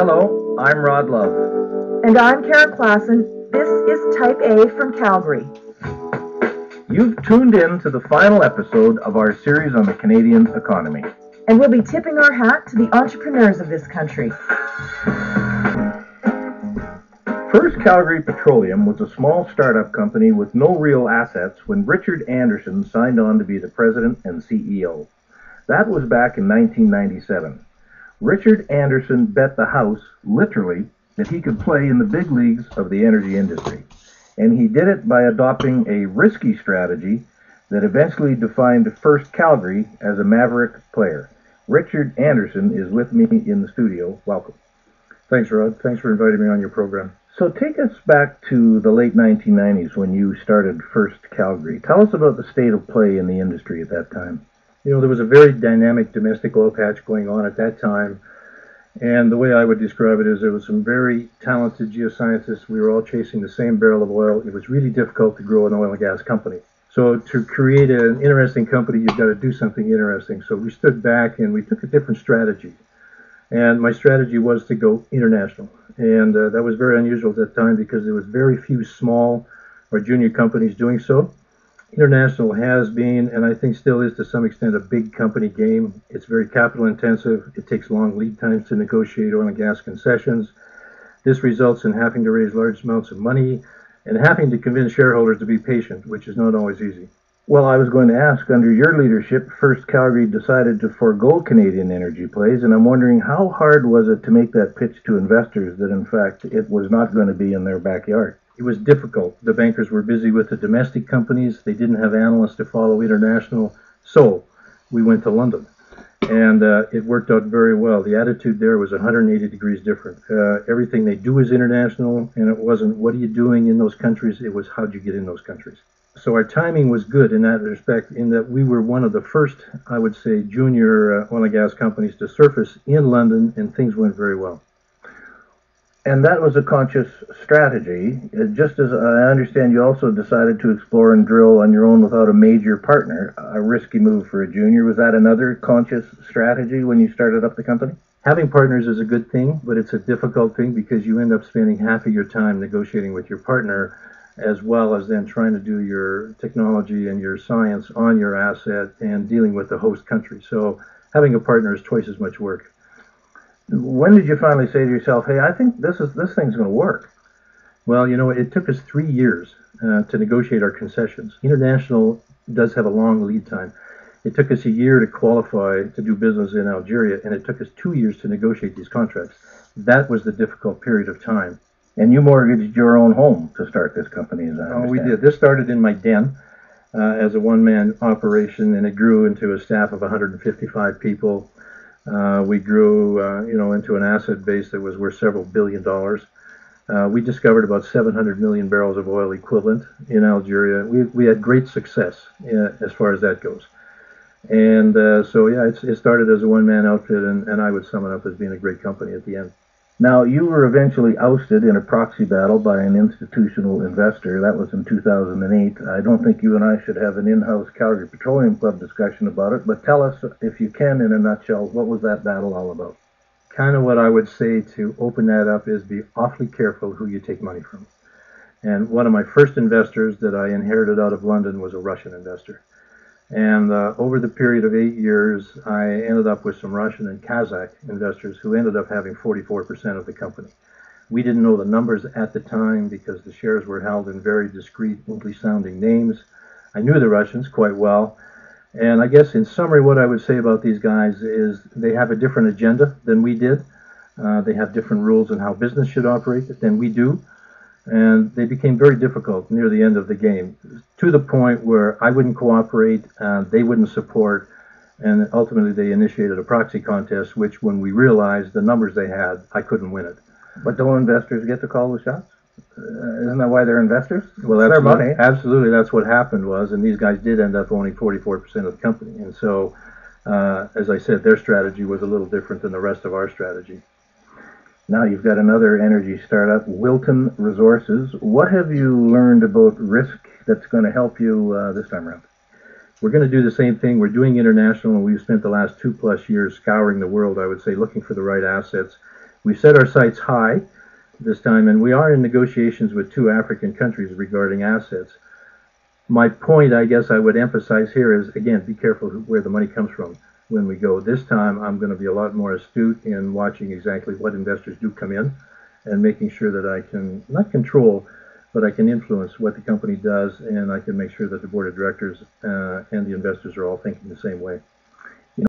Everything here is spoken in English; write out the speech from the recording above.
Hello, I'm Rod Love. And I'm Karen Klassen. This is Type A from Calgary. You've tuned in to the final episode of our series on the Canadian economy. And we'll be tipping our hat to the entrepreneurs of this country. First Calgary Petroleum was a small startup company with no real assets when Richard Anderson signed on to be the president and CEO. That was back in 1997. Richard Anderson bet the house, literally, that he could play in the big leagues of the energy industry. And he did it by adopting a risky strategy that eventually defined First Calgary as a maverick player. Richard Anderson is with me in the studio. Welcome. Thanks, Rod. Thanks for inviting me on your program. So take us back to the late 1990s when you started First Calgary. Tell us about the state of play in the industry at that time. You know, there was a very dynamic domestic oil patch going on at that time. And the way I would describe it is there was some very talented geoscientists. We were all chasing the same barrel of oil. It was really difficult to grow an oil and gas company. So to create an interesting company, you've got to do something interesting. So we stood back and we took a different strategy. And my strategy was to go international. And that was very unusual at that time because there was very few small or junior companies doing so. International has been, and I think still is to some extent, a big company game. It's very capital intensive. It takes long lead times to negotiate oil and gas concessions. This results in having to raise large amounts of money and having to convince shareholders to be patient, which is not always easy. Well, I was going to ask, under your leadership, First Calgary decided to forego Canadian energy plays, and I'm wondering how hard was it to make that pitch to investors that, in fact, it was not going to be in their backyard? It was difficult. The bankers were busy with the domestic companies. They didn't have analysts to follow international. So we went to London, and it worked out very well. The attitude there was 180 degrees different. Everything they do is international, and it wasn't what are you doing in those countries. It was how'd you get in those countries. So our timing was good in that respect, in that we were one of the first, I would say, junior oil and gas companies to surface in London, and things went very well. And that was a conscious strategy. Just as I understand, you also decided to explore and drill on your own without a major partner, a risky move for a junior. Was that another conscious strategy when you started up the company? Having partners is a good thing, but it's a difficult thing because you end up spending half of your time negotiating with your partner, as well as then trying to do your technology and your science on your asset and dealing with the host country. So having a partner is twice as much work. When did you finally say to yourself, hey, I think this thing's going to work? Well, you know, it took us 3 years to negotiate our concessions. International does have a long lead time. It took us a year to qualify to do business in Algeria, and it took us 2 years to negotiate these contracts. That was the difficult period of time. And you mortgaged your own home to start this company, as I understand. Oh, we did. This started in my den as a one-man operation, and it grew into a staff of 155 people. We grew, into an asset base that was worth several $billion. We discovered about 700 million barrels of oil equivalent in Algeria. We had great success as far as that goes. And it started as a one-man outfit, and I would sum it up as being a great company at the end. Now, you were eventually ousted in a proxy battle by an institutional investor. That was in 2008. I don't think you and I should have an in-house Calgary Petroleum Club discussion about it, but tell us, if you can, in a nutshell, what was that battle all about? Kind of what I would say to open that up is be awfully careful who you take money from. And one of my first investors that I inherited out of London was a Russian investor. And over the period of 8 years, I ended up with some Russian and Kazakh investors who ended up having 44% of the company. We didn't know the numbers at the time because the shares were held in very discreet, English-sounding names. I knew the Russians quite well. And I guess in summary, what I would say about these guys is they have a different agenda than we did. They have different rules on how business should operate than we do. And they became very difficult near the end of the game, to the point where I wouldn't cooperate, they wouldn't support, and ultimately they initiated a proxy contest, which when we realized the numbers they had, I couldn't win it. But don't investors get to call the shots? Isn't that why they're investors? Well, that's their money. Absolutely, that's what happened was, and these guys did end up owning 44% of the company. And so, as I said, their strategy was a little different than the rest of our strategy. Now you've got another energy startup, Wilton Resources. What have you learned about risk that's going to help you this time around? We're going to do the same thing. We're doing international, and we've spent the last 2+ years scouring the world, I would say, looking for the right assets. We set our sights high this time, and we are in negotiations with 2 African countries regarding assets. My point, I guess I would emphasize here is, again, be careful where the money comes from when we go. This time, I'm going to be a lot more astute in watching exactly what investors do come in and making sure that I can, not control, but I can influence what the company does, and I can make sure that the board of directors and the investors are all thinking the same way.